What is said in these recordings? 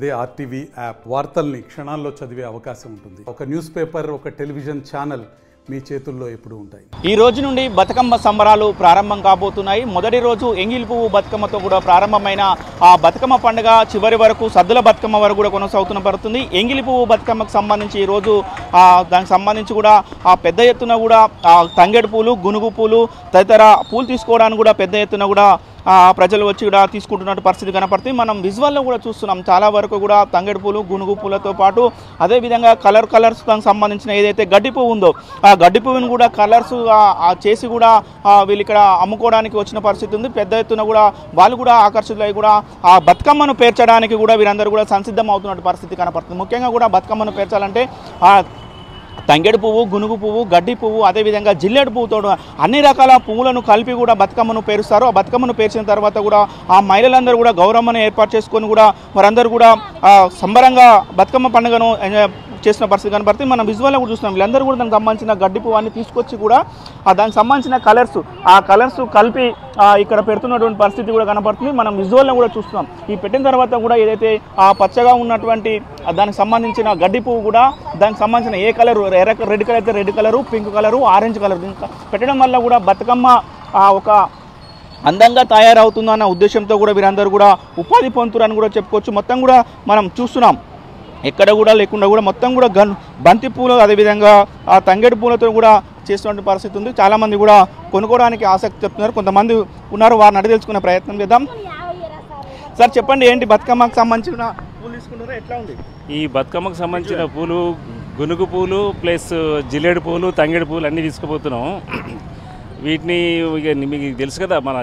అదే RTV app వార్తల్ని క్షణాల్లో చదివే అవకాశం ఉంటుంది. ఒక న్యూస్ పేపర్, ఒక టెలివిజన్ ఛానల్ మీ చేతుల్లో ఎప్పుడు ఉంటాయి. ఈ రోజు నుండి బతుకమ్మ సంబరాలు ప్రారంభం కాబోతున్నాయి. మొదటి రోజు ఎంగిలి పువ్వు బతుకమ్మతో కూడా ప్రారంభమైన ఆ బతుకమ్మ పండుగ చివరి వరకు సద్దుల బతుకమ్మ వరకు కూడా కొనసాగుతున్న పడుతుంది. ఎంగిలి పువ్వు బతుకమ్మకు సంబంధించి ఈరోజు దానికి సంబంధించి కూడా ఆ పెద్ద ఎత్తున కూడా తంగేడు పూలు, గునుగు పూలు తదితర పూలు తీసుకోవడానికి కూడా పెద్ద ఎత్తున కూడా ప్రజలు వచ్చి కూడా తీసుకుంటున్న పరిస్థితి కనపడుతుంది. మనం విజువల్లో కూడా చూస్తున్నాం. చాలా వరకు కూడా తంగేడు పూలు, గునుగు పూలతో పాటు అదేవిధంగా కలర్స్ దానికి సంబంధించిన ఏదైతే గడ్డి పువ్వు ఉందో ఆ గడ్డి పువ్వును కూడా కలర్స్ చేసి కూడా వీళ్ళు ఇక్కడ అమ్ముకోవడానికి వచ్చిన పరిస్థితి ఉంది. పెద్ద ఎత్తున కూడా వాళ్ళు కూడా ఆకర్షితులై కూడా ఆ బతుకమ్మను పేర్చడానికి కూడా వీరందరూ కూడా సంసిద్ధం అవుతున్న పరిస్థితి కనపడుతుంది. ముఖ్యంగా కూడా బతుకమ్మను పేర్చాలంటే తంగేడు పువ్వు, గునుగు పువ్వు, గడ్డి పువ్వు, అదేవిధంగా జిల్లేడు పువ్వుతో అన్ని రకాల పువ్వులను కలిపి కూడా బతుకమ్మను పేరుస్తారు. ఆ బతుకమ్మను పేర్చిన తర్వాత కూడా ఆ మహిళలందరూ కూడా గౌరమ్మను ఏర్పాటు చేసుకొని కూడా వారందరూ కూడా సంబరంగా బతుకమ్మ పండుగను చేసిన పరిస్థితి కనపడుతుంది. మనం విజువల్లో కూడా చూస్తున్నాం. వీళ్ళందరూ కూడా దానికి సంబంధించిన గడ్డి పువ్వాన్ని తీసుకొచ్చి కూడా దానికి సంబంధించిన కలర్స్ కలిపి ఇక్కడ పెడుతున్నటువంటి పరిస్థితి కూడా కనపడుతుంది. మనం విజువల్లో కూడా చూస్తున్నాం. ఈ పెట్టిన తర్వాత కూడా ఏదైతే పచ్చగా ఉన్నటువంటి దానికి సంబంధించిన గడ్డి పువ్వు కూడా దానికి సంబంధించిన ఏ కలరు, రెడ్ కలర్ అయితే red colour, pink colour, orange colour పెట్టడం వల్ల కూడా బతుకమ్మ ఒక అందంగా తయారవుతుందన్న ఉద్దేశంతో కూడా వీరందరూ కూడా ఉపాధి పొందుతారని కూడా చెప్పుకోవచ్చు. మొత్తం కూడా మనం చూస్తున్నాం. ఎక్కడ కూడా లేకుండా కూడా మొత్తం కూడా బంతి పూలు, అదేవిధంగా ఆ తంగేడు పూలతో కూడా చేస్తున్న పరిస్థితి ఉంది. చాలామంది కూడా కొనుక్కోవడానికి ఆసక్తి చెప్తున్నారు. కొంతమంది ఉన్నారు, వారిని అడిగి తెలుసుకునే ప్రయత్నం చేద్దాం. సార్ చెప్పండి, ఏంటి బతుకమ్మకు సంబంధించిన పూలు తీసుకుంటారా, ఎట్లా ఉంది? ఈ బతుకమ్మకు సంబంధించిన పూలు గునుగు పూలు ప్లస్ జిల్లేడు పూలు, తంగేడు పూలు అన్నీ తీసుకుపోతున్నాం. వీటిని మీకు తెలుసు కదా, మన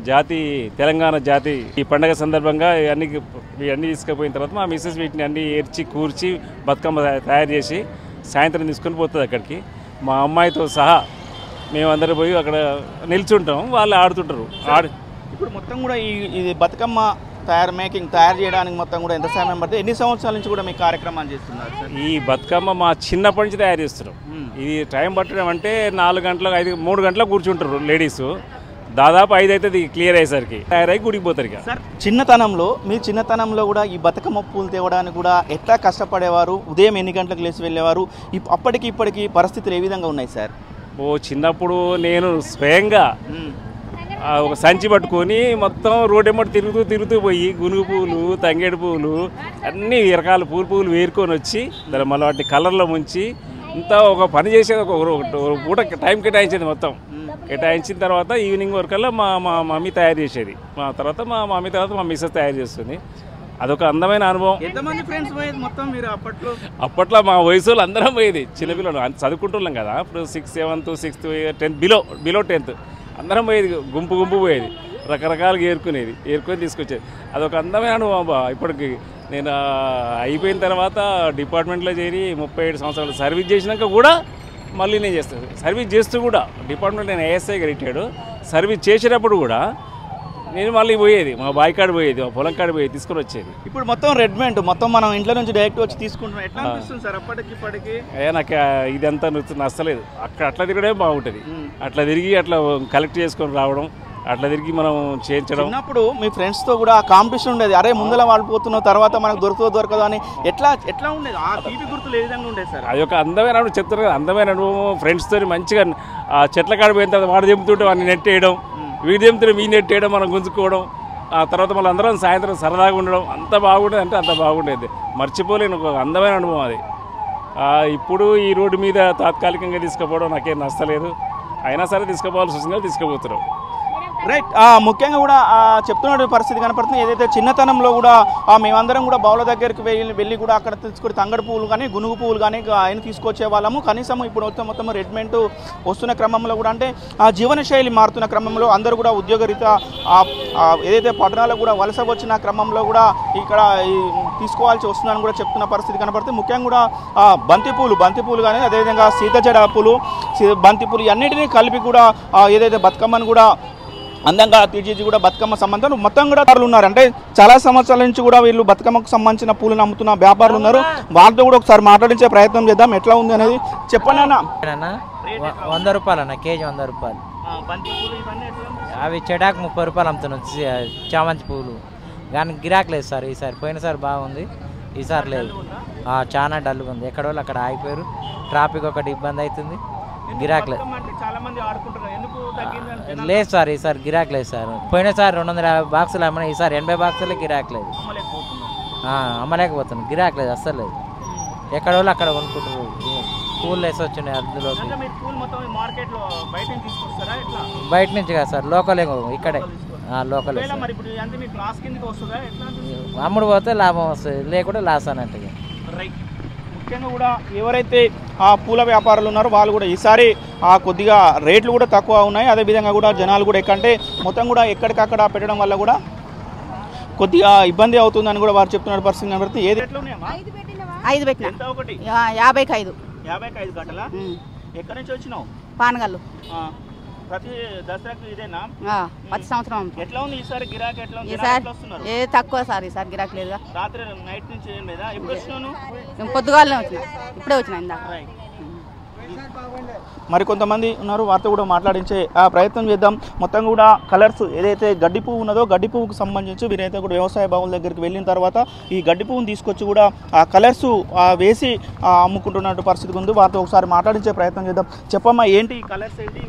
జాతి తెలంగాణ జాతి ఈ పండగ సందర్భంగా ఇవన్నీ తీసుకుపోయిన తర్వాత మా మిస్సెస్ వీటిని అన్నీ ఏర్చి కూర్చి బతుకమ్మ తయారు చేసి సాయంత్రం తీసుకొని పోతుంది అక్కడికి. మా అమ్మాయితో సహా మేమందరం పోయి అక్కడ నిల్చుంటాం, వాళ్ళు ఆడుతుంటారు. ఇప్పుడు మొత్తం కూడా ఈ బతుకమ్మ తయారు చేయడానికి మొత్తం కూడా ఎంత సమయం పడుతుంది? ఎన్ని సంవత్సరాల నుంచి కూడా మీ కార్యక్రమాలు చేస్తున్నారు సార్? ఈ బతుకమ్మ మా చిన్నప్పటి నుంచి తయారు చేస్తున్నాం. ఇది టైం పట్టడం అంటే 4 గంటలకు 3 గంటలకు కూర్చుంటారు లేడీస్. దాదాపు 5 అవుతుంది క్లియర్ అయ్యేసరికి, తయారై గుడికి పోతారు. ఇక సార్ మీ చిన్నతనంలో కూడా ఈ బతుకమ్మ పూలు తేవడానికి కూడా ఎట్లా కష్టపడేవారు? ఉదయం ఎన్ని గంటలకు లేచి వెళ్ళేవారు? ఇప్పటికి పరిస్థితులు ఏ విధంగా ఉన్నాయి సార్? చిన్నప్పుడు నేను స్వయంగా ఒక సంచి పట్టుకొని మొత్తం రోడ్ ఎమ్మటి తిరుగుతూ పోయి గునుగు పూలు, తంగేడు పూలు అన్ని రకాల పూలు వేరుకొని వచ్చి దాని మళ్ళీ వాటి కలర్లో ముంచి ఇంత ఒక పని చేసేది. ఒక పూట టైం కేటాయించేది. మొత్తం కేటాయించిన తర్వాత ఈవినింగ్ వరకల్లా మా మమ్మీ తయారు చేసేది. మా మమ్మీ తర్వాత మా మిస్సెస్ తయారు చేస్తుంది. అదొక అందమైన అనుభవం. ఎంతమంది ఫ్రెండ్స్ పోయేది మొత్తం మీరు అప్పట్లో మా వయసు వాళ్ళు అందరం పోయేది. చిన్నపిల్లలు చదువుకుంటున్నాం కదా, ఇప్పుడు 6th, 7th, 6th, 10th, below 10th అందరం పోయేది. గుంపు పోయేది. రకరకాలుగా ఏరుకొని తీసుకొచ్చేది. అదొక అందమైన అనుభవం. ఇప్పటికి నేను అయిపోయిన తర్వాత డిపార్ట్మెంట్లో చేరి 37 సంవత్సరాలు సర్వీస్ చేసినాక కూడా మళ్ళీ నేను చేస్తాను. సర్వీస్ చేస్తూ కూడా డిపార్ట్మెంట్ నేను ఏఎస్ఐగా రిటైర్డ్. సర్వీస్ చేసేటప్పుడు కూడా నేను మళ్ళీ పోయేది. మా బావి కాడ పోయేది, మా పొలం కాడ పోయేది, తీసుకొని వచ్చేది. ఇప్పుడు మొత్తం రెడ్మెంట్ మొత్తం మనం ఇంట్లో నుంచి డైరెక్ట్ వచ్చి తీసుకుంటున్నాం. ఎట్లా అనిపిస్తుంది సార్ అప్పటికి? నాకు ఇదంతా నచ్చలేదు. అట్లా తిరగడమే బాగుంటుంది. అట్లా తిరిగి అట్లా కలెక్ట్ చేసుకొని రావడం, అట్లా తిరిగి మనం చేయించడం. అప్పుడు మీ ఫ్రెండ్స్తో కూడా కాంపిటీషన్ ఉండేది. అరే ముందర వాడిపోతున్నావు, తర్వాత మనకు దొరకదు అని ఎట్లా ఉండేది? ఆ తీపి గుర్తులు ఏ విధంగా ఉండేది సార్? అది ఒక అందమైన అనుభవం చెప్తారు కదా, అందమైన అనుభవం. ఫ్రెండ్స్తో మంచిగా ఆ చెట్ల కాడ పోయిన తర్వాత వాడు చెబుతుంటే వాడిని నెట్టేయడం, వీడి చెబుతుంటే మీ నెట్టేయడం, మనం గుంజుకోవడం. ఆ తర్వాత మళ్ళీ అందరం సాయంత్రం సరదాగా ఉండడం. అంత బాగుండేది అంటే అంత బాగుండేది. మర్చిపోలేని ఒక అందమైన అనుభవం అది. ఇప్పుడు ఈ రోడ్డు మీద తాత్కాలికంగా తీసుకుపోవడం నాకేం నచ్చలేదు. అయినా సరే తీసుకుపోవాల్సి వస్తుంది, తీసుకుపోతున్నాం. రైట్. ముఖ్యంగా కూడా చెప్తున్న పరిస్థితి కనపడుతుంది. ఏదైతే చిన్నతనంలో కూడా మేమందరం కూడా బావుల దగ్గరికి వెళ్ళి కూడా అక్కడ తీసుకొని తంగడు పువ్వులు కానీ గునుగు పువ్వులు కానీ ఆయన తీసుకొచ్చే వాళ్ళము. కనీసం ఇప్పుడు మొత్తం రెడ్మెంట్ వస్తున్న క్రమంలో కూడా అంటే ఆ జీవనశైలి మారుతున్న క్రమంలో అందరూ కూడా ఉద్యోగరీత్యా ఏదైతే పట్టణాలకు కూడా వలస వచ్చిన క్రమంలో కూడా ఇక్కడ తీసుకోవాల్సి వస్తుందని కూడా చెప్తున్న పరిస్థితి కనపడుతుంది. ముఖ్యంగా కూడా బంతి పూలు కానీ అదేవిధంగా సీతజడ పూలు, బంతి పూలు అన్నిటినీ కలిపి కూడా ఏదైతే బతుకమ్మను కూడా అందంగా తీర్చిది కూడా బతుకమ్మ సంబంధాలు మొత్తం కూడా ఉన్నారు. అంటే చాలా సంవత్సరాల నుంచి కూడా వీళ్ళు బతుకమ్మకు సంబంధించిన పూలను అమ్ముతున్న వ్యాపారులు ఉన్నారు. వాళ్ళతో కూడా ఒకసారి మాట్లాడించే ప్రయత్నం చేద్దాం. ఎట్లా ఉంది అనేది చెప్పండి అన్న. 100 రూపాయలు అన్న, కేజీ 100 రూపాయలు. అవి చెటాకు 30 రూపాయలు అమ్ముతున్నాం. చామంతి పూలు కానీ గిరాక్ లేదు సార్ ఈసారి. పోయినసారి బాగుంది, ఈసారి లేదు. చాలా డల్గా ఉంది. ఎక్కడ వాళ్ళు అక్కడ ఆగిపోయారు. ట్రాఫిక్ ఒకటి ఇబ్బంది అవుతుంది. గిరాక్ లేదు. లేదు సార్ ఈసారి గిరాక్ లేదు సార్. పోయినసారి 250 బాక్సులు అమ్మిన, ఈసారి 80 బాక్సులే గిరాక్ లేదు. అమ్మలేకపోతున్నాం. గిరాక్ లేదు, అస్సలు లేదు. ఎక్కడ వాళ్ళు అక్కడ కొనుక్కుంటారు. పూలు వేసి వచ్చినాయి అందులోకి. బయట నుంచి కాదు సార్, లోకలే ఇక్కడే. లోకలే అమ్ముడు పోతే లాభం వస్తుంది, లేకుంటే లాస్ అన్నట్టుగా. ముఖ్యంగా కూడా ఎవరైతే ఆ పూల వ్యాపారులు ఉన్నారో వాళ్ళు కూడా ఈసారి కొద్దిగా రేట్లు కూడా తక్కువ ఉన్నాయి. అదేవిధంగా కూడా జనాలు కూడా ఎక్కంటే మొత్తం కూడా ఎక్కడికక్కడ పెట్టడం వల్ల కూడా కొద్దిగా ఇబ్బంది అవుతుందని కూడా వారు చెప్తున్న పరిస్థితి కనబడుతుంది. ఏది రేట్లు ఉన్నాయమ్మా? 5 పెట్టినా. ఎంత ఒకటి? 55. 55 గంటల. ఎక్కడి నుంచి వచ్చినావు? పానగల్లు. ప్రతి దసరాకు ఇదేనా? ప్రతి సంవత్సరం. ఎట్లా ఉంది ఈసారి గిరాకీ? ఎట్లా ఉంది? ఏ తక్కువ సార్ ఈసారి గిరాకీ లేదుగా. రాత్రి నైట్ నుంచి ఏం లేదా? ఎప్పుడు వచ్చినాను? పొద్దుగాలనే వచ్చినా, ఇప్పుడే వచ్చినా ఇందాక. మరి కొంతమంది ఉన్నారు, వారితో కూడా మాట్లాడించే ప్రయత్నం చేద్దాం. మొత్తం కూడా కలర్స్ ఏదైతే గడ్డి పువ్వు ఉన్నదో గడ్డి పువ్వుకు సంబంధించి వీరైతే కూడా వ్యవసాయ బావుల దగ్గరికి వెళ్ళిన తర్వాత ఈ గడ్డి పువ్వును తీసుకొచ్చి కూడా ఆ కలర్స్ వేసి అమ్ముకుంటున్నట్టు పరిస్థితి ఉంది. వారితో ఒకసారి మాట్లాడించే ప్రయత్నం చేద్దాం. చెప్పమ్మా, ఏంటి ఈ కలర్స్ ఏంటి?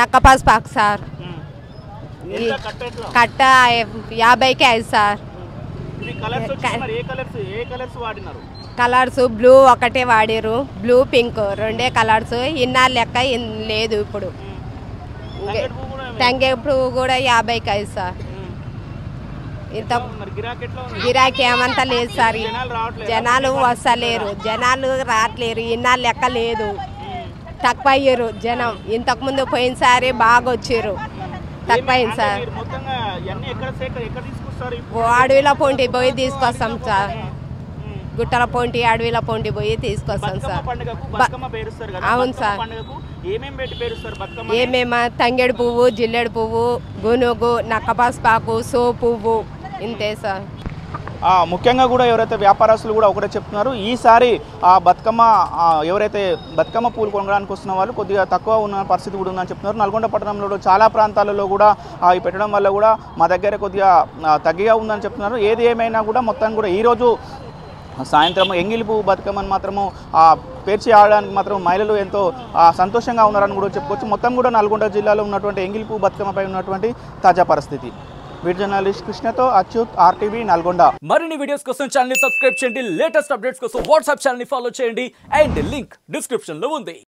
నక్కపాస్ పాక్ సార్. కట్ట 50కి 5 సార్. కలర్స్ బ్లూ ఒకటే వాడారు, బ్లూ పింక్ 2 కలర్స్. ఇన్నాళ్ళు లెక్క లేదు ఇప్పుడు. తంగే పువ్వు కూడా 50కి 5 సార్. ఇంత గిరాకీ ఏమంతా లేదు సార్. జనాలు వస్తలేరు, జనాలు రావట్లేరు. ఇన్నాళ్ళు లెక్క లేదు, తక్కువ అయ్యారు జనం. ఇంతకుముందు పోయినసారి బాగా వచ్చారు, తక్కువ అయింది సార్. అడవిలో పొంటి పోయి తీసుకొస్తాం సార్. గుట్టల పొంటి, అడవిల పొంటి పోయి తీసుకొస్తాం సార్. అవును సార్. ఏమేమో తంగేడు పువ్వు, జిల్లేడు పువ్వు, గునుగు, నక్కపాకు, సో పువ్వు, ఇంతే సార్. ముఖ్యంగా కూడా ఎవరైతే వ్యాపారస్తులు కూడా ఒకటే చెప్తున్నారు, ఈసారి ఆ బతుకమ్మ ఎవరైతే బతుకమ్మ పూలు కొనడానికి వస్తున్న వాళ్ళు కొద్దిగా తక్కువ ఉన్న పరిస్థితి కూడా ఉందని చెప్తున్నారు. నల్గొండ పట్టణంలో చాలా ప్రాంతాలలో కూడా ఇవి పెట్టడం వల్ల కూడా మా దగ్గర కొద్దిగా తగ్గిగా ఉందని చెప్తున్నారు. ఏది ఏమైనా కూడా మొత్తం కూడా ఈరోజు సాయంత్రం ఎంగిలి పువ్వు బతుకమ్మని మాత్రము పేర్చి ఆడడానికి మాత్రం మహిళలు ఎంతో సంతోషంగా ఉన్నారని కూడా చెప్పుకోవచ్చు. మొత్తం కూడా నల్గొండ జిల్లాలో ఉన్నటువంటి ఎంగిలి పువ్వు బతుకమ్మపై ఉన్నటువంటి తాజా పరిస్థితి. వీడియో జర్నలిస్ట్ కృష్ణతో అచ్యుత్, ఆర్టీవీ, నల్గొండ. మరిన్ని వీడియోస్ కోసం ఛానల్ ని సబ్స్క్రైబ్ చేయండి. లేటెస్ట్ అప్డేట్స్ కోసం వాట్సాప్ ఛానల్ ని ఫాలో చేయండి. అండ్ లింక్ డిస్క్రిప్షన్ లో ఉంది.